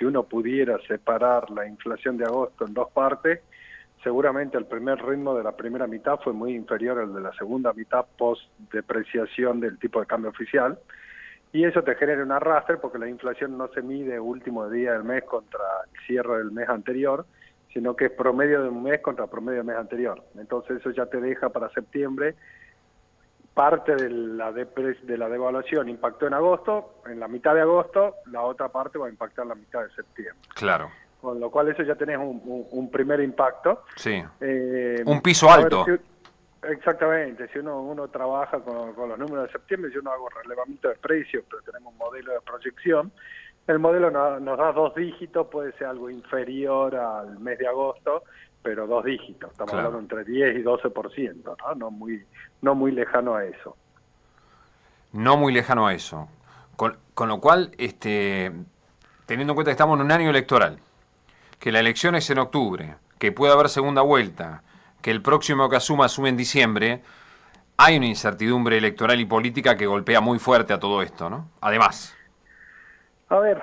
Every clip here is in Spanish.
si uno pudiera separar la inflación de agosto en dos partes, seguramente el primer ritmo de la primera mitad fue muy inferior al de la segunda mitad post-depreciación del tipo de cambio oficial, y eso te genera un arrastre porque la inflación no se mide último día del mes contra el cierre del mes anterior, sino que es promedio de un mes contra promedio del mes anterior. Entonces eso ya te deja para septiembre parte de la devaluación impactó en agosto, en la mitad de agosto, la otra parte va a impactar la mitad de septiembre. Claro. Con lo cual eso ya tenés un primer impacto. Sí. Un piso alto. Exactamente, si uno trabaja con los números de septiembre, si uno hago relevamiento de precios, pero tenemos un modelo de proyección, el modelo nos da 2 dígitos, puede ser algo inferior al mes de agosto, pero 2 dígitos, estamos hablando entre 10 y 12%, ¿no? No muy lejano a eso. No muy lejano a eso. Con lo cual, teniendo en cuenta que estamos en un año electoral, que la elección es en octubre, que puede haber segunda vuelta, que el próximo que asume en diciembre, hay una incertidumbre electoral y política que golpea muy fuerte a todo esto, ¿no? Además. A ver,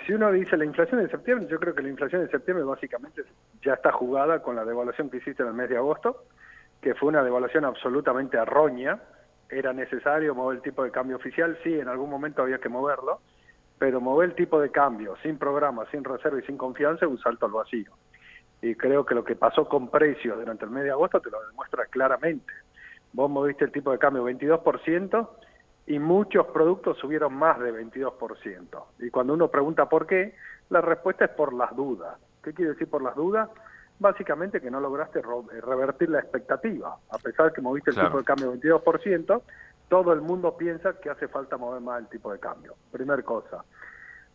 si uno dice la inflación de septiembre, yo creo que la inflación de septiembre básicamente ya está jugada con la devaluación que hiciste en el mes de agosto, que fue una devaluación absolutamente errónea. Era necesario mover el tipo de cambio oficial, sí, en algún momento había que moverlo, pero mover el tipo de cambio sin programa, sin reserva y sin confianza es un salto al vacío. Y creo que lo que pasó con precios durante el mes de agosto te lo demuestra claramente. Vos moviste el tipo de cambio 22% y muchos productos subieron más de 22%. Y cuando uno pregunta por qué, la respuesta es por las dudas. ¿Qué quiere decir por las dudas? Básicamente que no lograste revertir la expectativa. A pesar de que moviste el tipo de cambio 22%, todo el mundo piensa que hace falta mover más el tipo de cambio. Primer cosa.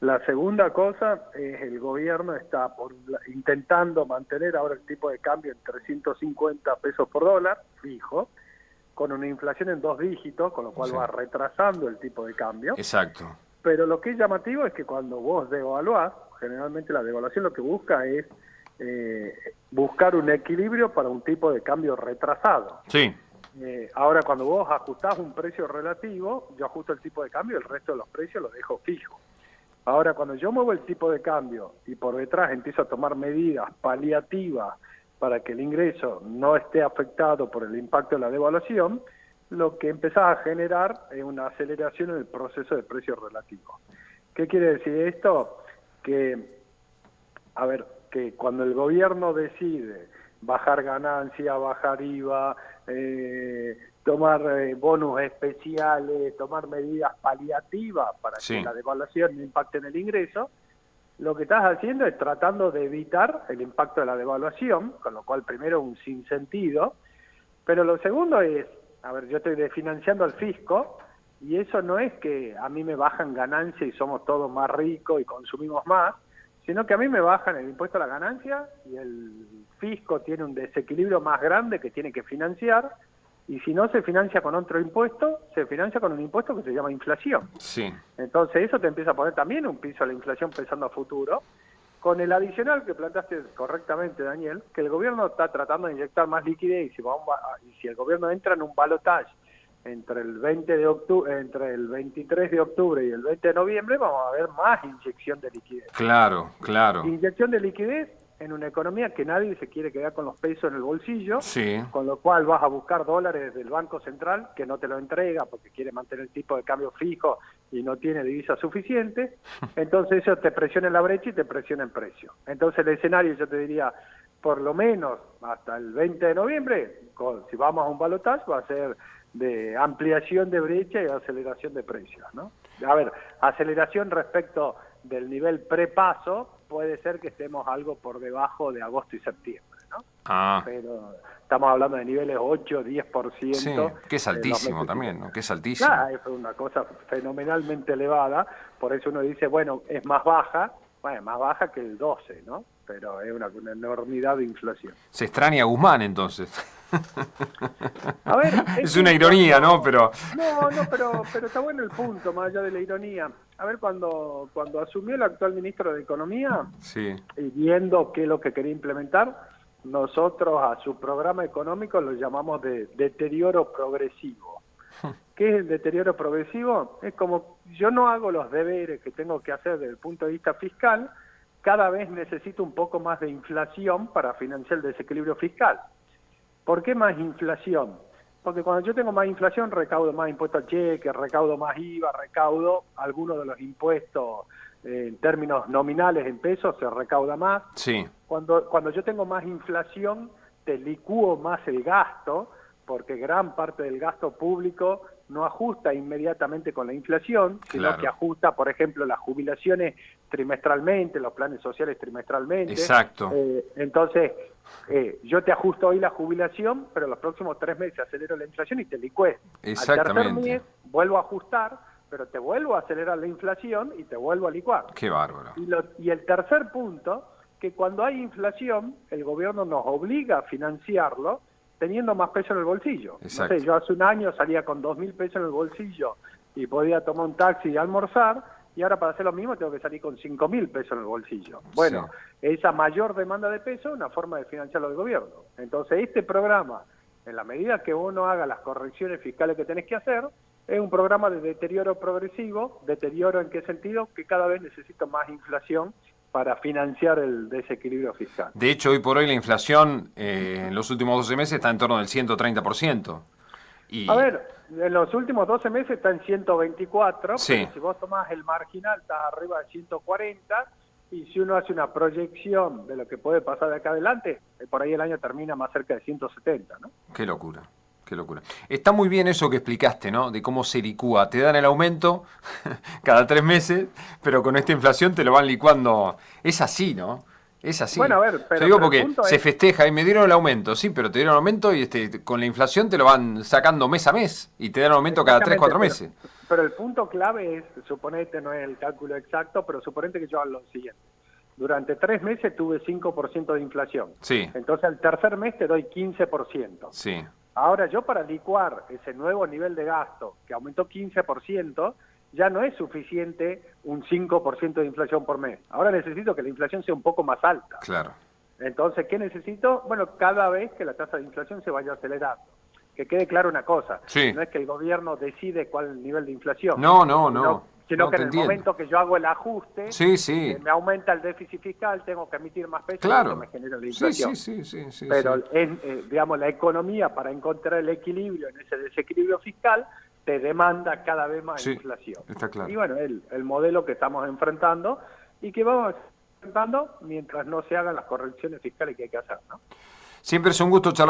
La segunda cosa es el gobierno está intentando mantener ahora el tipo de cambio en 350 pesos por dólar, fijo, con una inflación en 2 dígitos, con lo cual va retrasando el tipo de cambio. Exacto. Pero lo que es llamativo es que cuando vos devaluás, generalmente la devaluación lo que busca es buscar un equilibrio para un tipo de cambio retrasado. Sí. Ahora, cuando vos ajustás un precio relativo, yo ajusto el tipo de cambio, el resto de los precios los dejo fijo. Ahora, cuando yo muevo el tipo de cambio y por detrás empiezo a tomar medidas paliativas para que el ingreso no esté afectado por el impacto de la devaluación, lo que empezás a generar es una aceleración en el proceso de precios relativos. ¿Qué quiere decir esto? Que cuando el gobierno decide bajar ganancias, bajar IVA, tomar bonus especiales, tomar medidas paliativas para que la devaluación no impacte en el ingreso, lo que estás haciendo es tratando de evitar el impacto de la devaluación, con lo cual primero un sinsentido, pero lo segundo es, yo estoy desfinanciando al fisco y eso no es que a mí me bajan ganancias y somos todos más ricos y consumimos más, sino que a mí me bajan el impuesto a la ganancia y el fisco tiene un desequilibrio más grande que tiene que financiar, y si no se financia con otro impuesto, se financia con un impuesto que se llama inflación. Sí. Entonces eso te empieza a poner también un piso a la inflación pensando a futuro, con el adicional que planteaste correctamente, Daniel, que el gobierno está tratando de inyectar más liquidez y si el gobierno entra en un balotaje entre el 23 de octubre y el 20 de noviembre, vamos a ver más inyección de liquidez. Claro. Inyección de liquidez en una economía que nadie se quiere quedar con los pesos en el bolsillo, sí, con lo cual vas a buscar dólares del Banco Central, que no te lo entrega porque quiere mantener el tipo de cambio fijo y no tiene divisa suficiente, entonces eso te presiona en la brecha y te presiona en precio. Entonces el escenario, yo te diría, por lo menos hasta el 20 de noviembre, si vamos a un balotaje, va a ser de ampliación de brecha y aceleración de precios, ¿no? Aceleración respecto del nivel prepaso, puede ser que estemos algo por debajo de agosto y septiembre, ¿no? Pero estamos hablando de niveles 8, 10%. Sí, que es altísimo también, ¿no? Que es altísimo. Claro, es una cosa fenomenalmente elevada, por eso uno dice, bueno, es más baja que el 12, ¿no? Pero es una enormidad de inflación. Se extraña a Guzmán, entonces. Es una ironía, ¿no? Pero está bueno el punto, más allá de la ironía. Cuando asumió el actual ministro de Economía, y viendo qué es lo que quería implementar, nosotros a su programa económico lo llamamos de deterioro progresivo. ¿Qué es el deterioro progresivo? Es como yo no hago los deberes que tengo que hacer desde el punto de vista fiscal, cada vez necesito un poco más de inflación para financiar el desequilibrio fiscal. ¿Por qué más inflación? Porque cuando yo tengo más inflación, recaudo más impuestos al cheque, recaudo más IVA, recaudo algunos de los impuestos en términos nominales en pesos, se recauda más. Sí, Cuando yo tengo más inflación, te licúo más el gasto, porque gran parte del gasto público no ajusta inmediatamente con la inflación, sino claro. que ajusta, por ejemplo, las jubilaciones trimestralmente, los planes sociales trimestralmente. Exacto. Entonces, yo te ajusto hoy la jubilación, pero los próximos 3 meses acelero la inflación y te licué. Al tercer mes vuelvo a ajustar, pero te vuelvo a acelerar la inflación y te vuelvo a licuar. Qué bárbaro. Y el tercer punto, que cuando hay inflación, el gobierno nos obliga a financiarlo teniendo más peso en el bolsillo. Exacto. No sé, yo hace un año salía con 2.000 pesos en el bolsillo y podía tomar un taxi y almorzar, y ahora para hacer lo mismo tengo que salir con 5.000 pesos en el bolsillo. Bueno, sí. Esa mayor demanda de peso es una forma de financiarlo del gobierno. Entonces este programa, en la medida que uno haga las correcciones fiscales que tenés que hacer, es un programa de deterioro progresivo. ¿Deterioro en qué sentido? Que cada vez necesito más inflación para financiar el desequilibrio fiscal. De hecho, hoy por hoy la inflación en los últimos 12 meses está en torno del 130%. Y... A ver, en los últimos 12 meses está en 124, sí. Pero si vos tomás el marginal estás arriba de 140, y si uno hace una proyección de lo que puede pasar de acá adelante, por ahí el año termina más cerca de 170, ¿no? Qué locura. Qué locura. Está muy bien eso que explicaste, ¿no? De cómo se licúa. Te dan el aumento cada 3 meses, pero con esta inflación te lo van licuando. Es así, ¿no? Es así. Bueno, a ver, pero... Yo digo porque se festeja y me dieron el aumento, sí, pero te dieron el aumento y con la inflación te lo van sacando mes a mes y te dan el aumento cada 3, 4 meses. Pero el punto clave es, suponete, no es el cálculo exacto, pero suponete que yo hago lo siguiente. Durante 3 meses tuve 5% de inflación. Sí. Entonces al tercer mes te doy 15%. Sí. Ahora yo para licuar ese nuevo nivel de gasto, que aumentó 15%, ya no es suficiente un 5% de inflación por mes. Ahora necesito que la inflación sea un poco más alta. Claro. Entonces, ¿qué necesito? Bueno, cada vez que la tasa de inflación se vaya acelerando. Que quede claro una cosa, sí. No es que el gobierno decide cuál es el nivel de inflación. No. Sino que en el momento que yo hago el ajuste, me aumenta el déficit fiscal, tengo que emitir más pesos, claro. Y me genera la inflación. Sí. Pero, digamos, la economía, para encontrar el equilibrio en ese desequilibrio fiscal, te demanda cada vez más inflación. Está claro. Y bueno, el modelo que estamos enfrentando y que vamos enfrentando mientras no se hagan las correcciones fiscales que hay que hacer, ¿no? Siempre es un gusto charlar.